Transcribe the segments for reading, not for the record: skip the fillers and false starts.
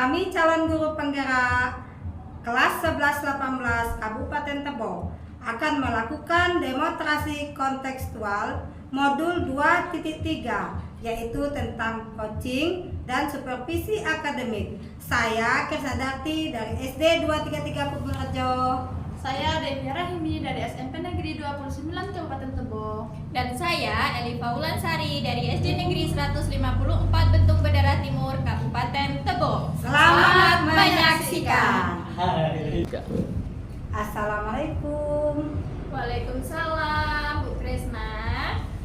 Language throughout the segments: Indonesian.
Kami calon guru penggerak kelas 11-18 Kabupaten Tebo akan melakukan demonstrasi kontekstual modul 2.3 yaitu tentang coaching dan supervisi akademik. Saya Krisnadati dari SD 233 Purworejo. Saya Devi Rahimi dari SMP Negeri 29 Kabupaten Tebo. Dan saya Elifa Ulansari dari SD Negeri 154 Bentung Bedara Timur Kabupaten Tebo. Selamat menyaksikan. Assalamualaikum. Waalaikumsalam Bu Kresna.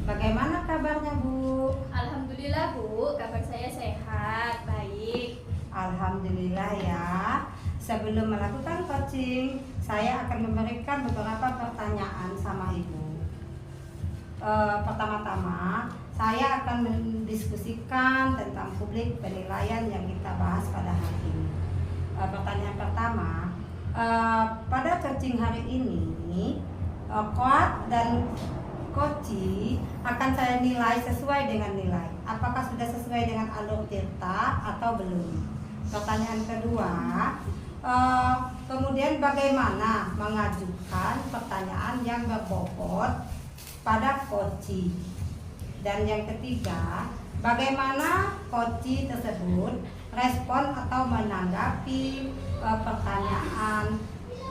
Bagaimana kabarnya Bu? Alhamdulillah Bu, kabar saya sehat, baik. Alhamdulillah ya. Sebelum melakukan coaching, saya akan memberikan beberapa pertanyaan sama Ibu. Pertama-tama, saya akan mendiskusikan tentang publik penilaian yang kita bahas pada hari ini. Pertanyaan pertama, pada coaching hari ini, coach dan coachee akan saya nilai sesuai dengan nilai. Apakah sudah sesuai dengan alur Tirta atau belum? Pertanyaan kedua, kemudian bagaimana mengajukan pertanyaan yang berbobot pada coachee? Dan yang ketiga, bagaimana coachee tersebut respon atau menanggapi pertanyaan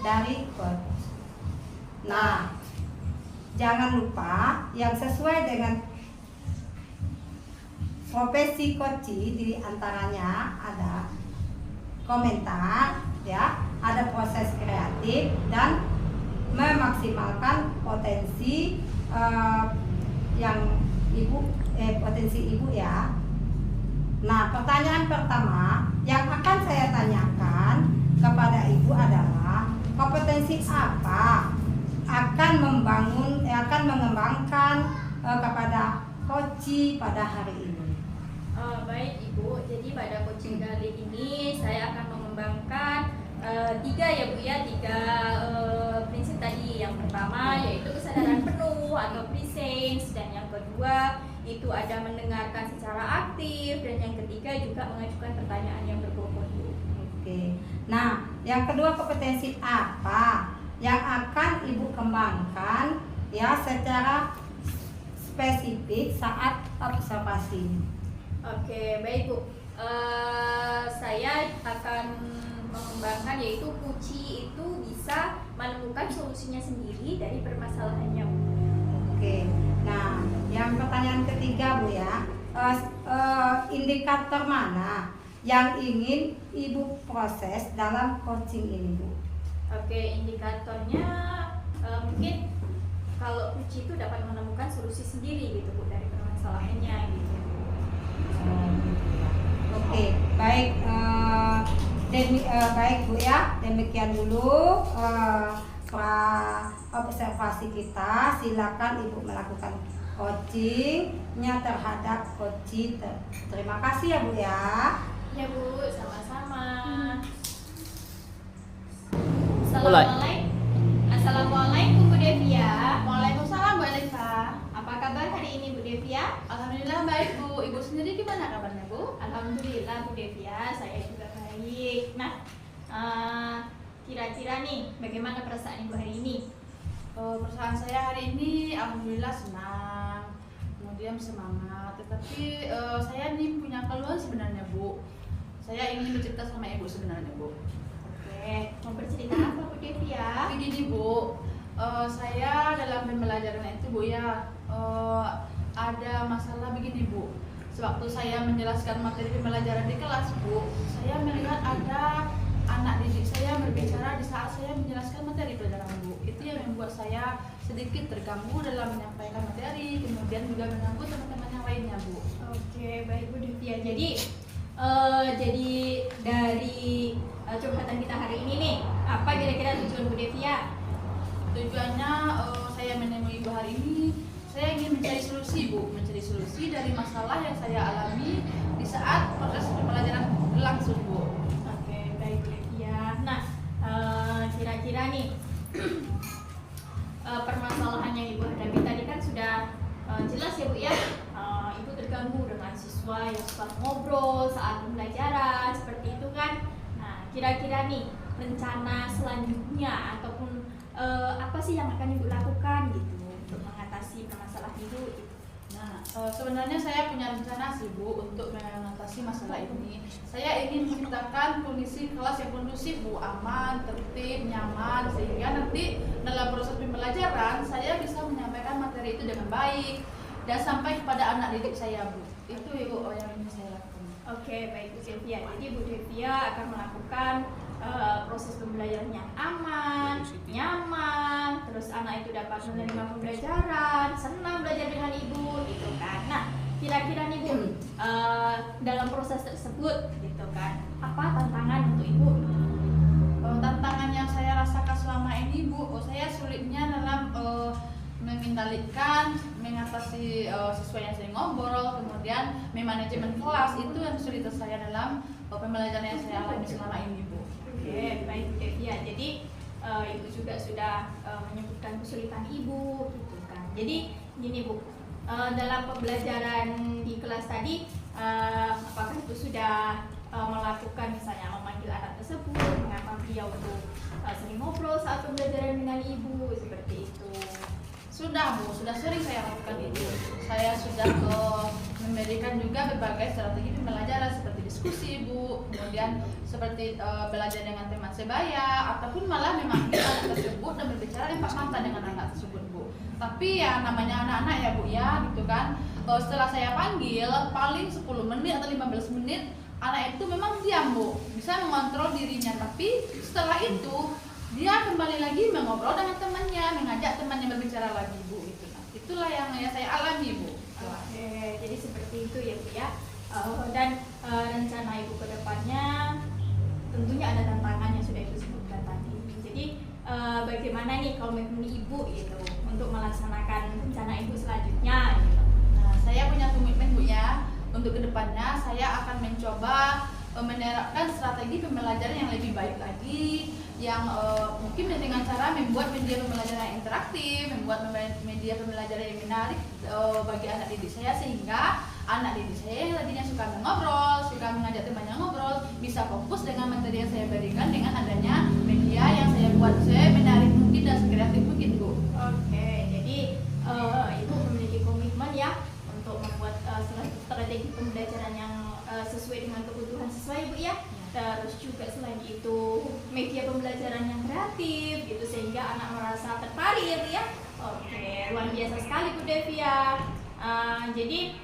dari coach? Nah, jangan lupa yang sesuai dengan profesi coachee, di antaranya ada komentar, ya, ada proses kreatif dan memaksimalkan potensi potensi ibu ya. Nah, pertanyaan pertama yang akan saya tanyakan kepada ibu adalah kompetensi apa akan mengembangkan kepada coachee pada hari ini. Baik Ibu, jadi pada coaching kali ini saya akan mengembangkan tiga ya Bu ya, tiga prinsip tadi. Yang pertama yaitu kesadaran penuh atau presence, dan yang kedua itu ada mendengarkan secara aktif, dan yang ketiga juga mengajukan pertanyaan yang berbobot Bu. Oke. Nah, yang kedua kompetensi apa yang akan Ibu kembangkan ya secara spesifik saat observasi? Oke, baik Bu. Saya akan mengembangkan yaitu coachee itu bisa menemukan solusinya sendiri dari permasalahannya Bu. Oke. Nah, yang pertanyaan ketiga Bu ya, indikator mana yang ingin Ibu proses dalam coaching ini Bu? Oke, indikatornya mungkin kalau coachee itu dapat menemukan solusi sendiri gitu Bu dari permasalahannya gitu. Oke, baik, baik Bu ya, demikian dulu observasi kita. Silakan Ibu melakukan coachingnya terhadap coachee. Terima kasih ya Bu ya. Ya Bu, sama-sama. Assalamualaikum Bu Devia. Waalaikumsalam Bu Elifa. Apa kabar hari ini Bu Devia? Alhamdulillah baik Bu. Ibu sendiri gimana kabarnya Bu? Alhamdulillah Bu Devia, saya juga baik. Nah, kira-kira nih bagaimana perasaan Ibu hari ini? Perasaan saya hari ini alhamdulillah senang, kemudian semangat. Tetapi saya nih punya keluhan sebenarnya Bu. Saya ingin bercerita sama Ibu sebenarnya Bu. Oke, mau bercerita apa Bu Devia? Begini Bu, saya dalam pembelajaran itu Bu ya, ada masalah begini Bu. Sewaktu saya menjelaskan materi pembelajaran di kelas Bu, saya melihat ada anak didik saya berbicara di saat saya menjelaskan materi pelajaran Bu. Itu yang membuat saya sedikit terganggu dalam menyampaikan materi, kemudian juga mengganggu teman-teman yang lainnya Bu. Oke, baik Bu Devia. Jadi dari curhatan kita hari ini nih, apa kira-kira tujuan Bu Devia? Tujuannya saya menemui Ibu hari ini, saya ingin mencari solusi Bu, mencari solusi dari masalah yang saya alami di saat proses pembelajaran berlangsung Bu. Oke, baik Bu Devia. Nah, kira-kira nih permasalahan yang Ibu hadapi tadi kan sudah jelas ya Bu ya. Ibu terganggu dengan siswa yang suka ngobrol saat pembelajaran seperti itu kan. kira-kira nih rencana selanjutnya ataupun apa sih yang akan Ibu lakukan gitu untuk mengatasi permasalahan Ibu gitu. Nah, sebenarnya saya punya rencana sih Bu untuk mengatasi masalah ini. Saya ingin menciptakan kondisi kelas yang kondusif Bu, aman, tertib, nyaman, sehingga nanti dalam proses pembelajaran saya bisa menyampaikan materi itu dengan baik dan sampai kepada anak didik saya Bu. Itu Ibu yang ingin saya lakukan. Oke, baik Bu Devia. Jadi Bu Devia akan melakukan proses pembelajaran yang aman, nyaman, terus anak itu dapat menerima pembelajaran, senang belajar dengan Ibu, gitu kan. Nah, kira-kira nih Bu, dalam proses tersebut, gitu kan, apa tantangan untuk Ibu? Tantangan yang saya rasakan selama ini Bu, saya sulitnya dalam mengendalikan, mengatasi siswa yang sering ngobrol, kemudian memanajemen kelas, itu yang sulit saya dalam pembelajaran yang saya alami selama ini Bu. Oke, baik Bu Devia. Jadi Ibu juga sudah menyebutkan kesulitan Ibu, gitu kan. Jadi gini Bu, dalam pembelajaran di kelas tadi, apakah Ibu sudah melakukan misalnya memanggil anak tersebut, mengapa dia untuk sering ngobrol saat pembelajaran dengan Ibu, seperti itu? Sudah Bu, sudah sering saya lakukan itu. Saya sudah memberikan juga berbagai strategi pembelajaran seperti diskusi Bu, kemudian seperti belajar dengan teman sebaya, ataupun malah memanggil anak tersebut dan berbicara empat mata dengan anak tersebut Bu. Tapi ya namanya anak-anak ya Bu ya, gitu kan. Setelah saya panggil paling 10 menit atau 15 menit, anak itu memang diam Bu, bisa mengontrol dirinya. Tapi setelah itu dia kembali lagi mengobrol dengan temannya, mengajak temannya berbicara lagi Bu. Itulah yang saya alami Bu. Oke, jadi seperti itu ya Bu ya. Dan rencana Ibu ke depannya tentunya ada tantangan yang sudah Ibu sebutkan tadi. Jadi bagaimana nih komitmen Ibu gitu untuk melaksanakan rencana Ibu selanjutnya gitu. Nah, saya punya komitmen Bu ya. Untuk kedepannya saya akan mencoba menerapkan strategi pembelajaran yang lebih baik lagi, yang mungkin dengan cara membuat media pembelajaran yang interaktif, membuat media pembelajaran yang menarik bagi anak didik saya, sehingga anak didik saya yang tadinya suka mengobrol, suka mengajak temannya ngobrol, bisa fokus dengan materi yang saya berikan dengan adanya media yang saya buat saya menarik mungkin dan sekreatif mungkin Bu. Oke, jadi Ibu memiliki komitmen ya untuk membuat strategi pembelajaran yang sesuai dengan kebutuhan siswa Ibu ya. Terus juga selain itu media pembelajaran yang kreatif gitu sehingga anak merasa tertarik ya. Oke, luar biasa sekali Bu Devia. Jadi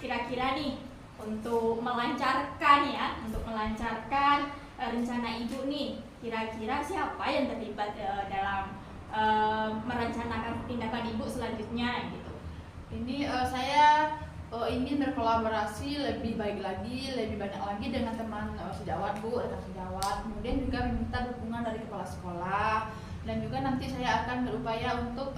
kira-kira nih untuk melancarkan rencana Ibu nih, kira-kira siapa yang terlibat dalam merencanakan tindakan Ibu selanjutnya gitu? Ini saya ingin berkolaborasi lebih baik lagi, lebih banyak lagi dengan teman sejawat Bu, rekan sejawat. Kemudian juga meminta dukungan dari kepala sekolah, dan juga nanti saya akan berupaya untuk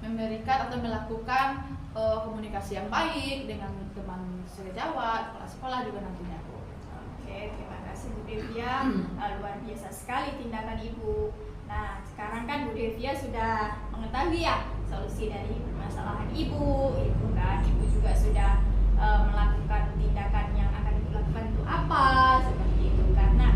memberikan atau melakukan komunikasi yang baik dengan teman sejawat, kepala sekolah juga nantinya Bu. Oke, terima kasih Bu Devia. Luar biasa sekali tindakan Ibu. Nah, sekarang kan Bu Devia sudah mengetahui ya solusi dari permasalahan Ibu, itu kan Ibu juga sudah melakukan tindakan yang akan Ibu lakukan itu apa, seperti itu kan. Nah,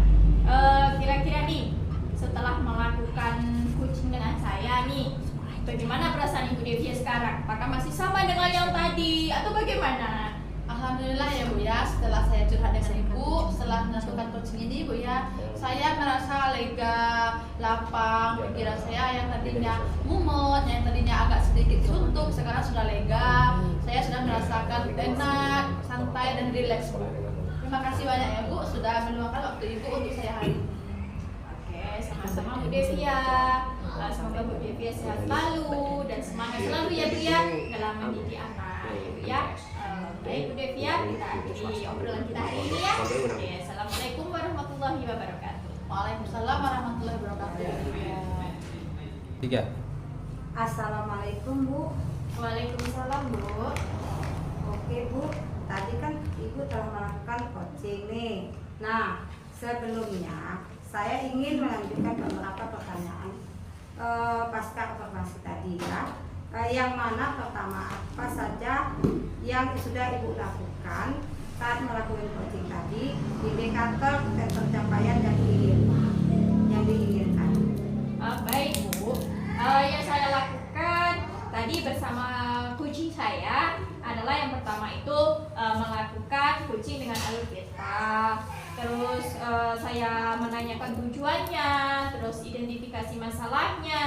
kira-kira nih setelah melakukan coaching dengan saya nih, bagaimana perasaan Ibu Devia sekarang? Apakah masih sama dengan yang tadi atau bagaimana? Alhamdulillah ya Bu ya, setelah saya curhat dengan Ibu, setelah melakukan coaching ini Bu ya, saya merasa lega, lapang, pikiran saya yang tadinya mumet, yang tadinya agak sedikit suntuk, sekarang sudah lega. Saya sudah merasakan enak, santai dan rileks Bu. Terima kasih banyak ya Bu, sudah meluangkan waktu Ibu untuk saya hari ini. Oke, sama-sama Bu Devia. Semoga Bu Devia sehat selalu dan semangat selalu ya Bu ya dalam mendidik anak ya Bu ya. Baik Bu Devia, kita akhiri obrolan kita hari ini ya. Oke, assalamualaikum warahmatullahi wabarakatuh. Waalaikumsalam warahmatullahi wabarakatuh. 3. Assalamualaikum Bu. Waalaikumsalam Bu. Oke Bu, tadi kan Ibu telah melakukan coaching nih. Nah, sebelumnya saya ingin melanjutkan beberapa pertanyaan pasca informasi tadi ya. Yang mana pertama, apa saja yang sudah Ibu lakukan saat melakukan coaching tadi, indikator pencapaian yang diinginkan. Baik Bu, yang saya lakukan tadi bersama coaching saya adalah yang pertama itu melakukan coaching dengan alur beta. Terus saya menanyakan tujuannya, terus identifikasi masalahnya,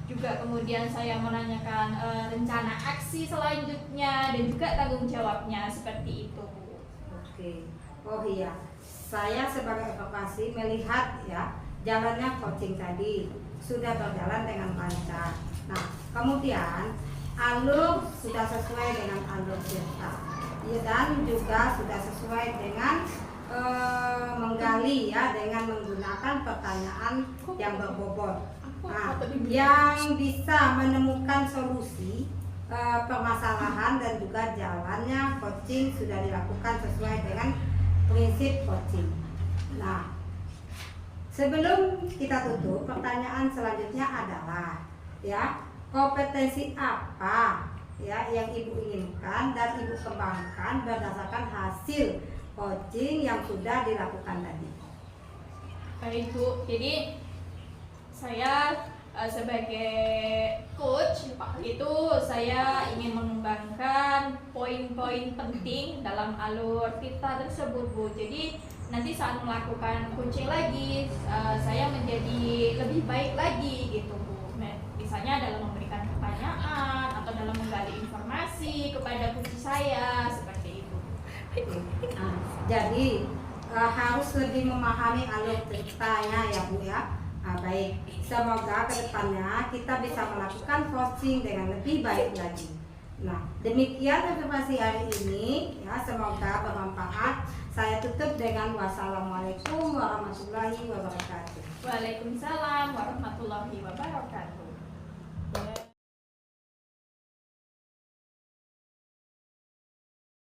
juga kemudian saya menanyakan rencana aksi selanjutnya dan juga tanggung jawabnya seperti itu Bu. Oke. Oh iya, saya sebagai advokasi melihat ya jalannya coaching tadi sudah berjalan dengan lancar. Nah, kemudian alur sudah sesuai dengan alur beta, ya, dan juga sudah sesuai dengan menggali ya dengan menggunakan pertanyaan yang berbobot. Nah, yang bisa menemukan solusi permasalahan dan juga jalannya coaching sudah dilakukan sesuai dengan prinsip coaching. Nah, sebelum kita tutup, pertanyaan selanjutnya adalah ya, kompetensi apa ya yang Ibu inginkan dan Ibu kembangkan berdasarkan hasil coaching yang sudah dilakukan tadi. Baik Bu, jadi saya sebagai coach itu saya ingin mengembangkan poin-poin penting dalam alur kita tersebut Bu. Jadi nanti saat melakukan coaching lagi saya menjadi lebih baik lagi gitu Bu. Misalnya dalam memberikan pertanyaan atau dalam menggali informasi kepada coach saya seperti itu. Nah, jadi harus lebih memahami alur ceritanya ya Bu ya. Nah, baik, semoga kedepannya kita bisa melakukan coaching dengan lebih baik lagi. Nah, demikian informasi hari ini ya, semoga bermanfaat. Saya tutup dengan wassalamualaikum warahmatullahi wabarakatuh. Waalaikumsalam warahmatullahi wabarakatuh.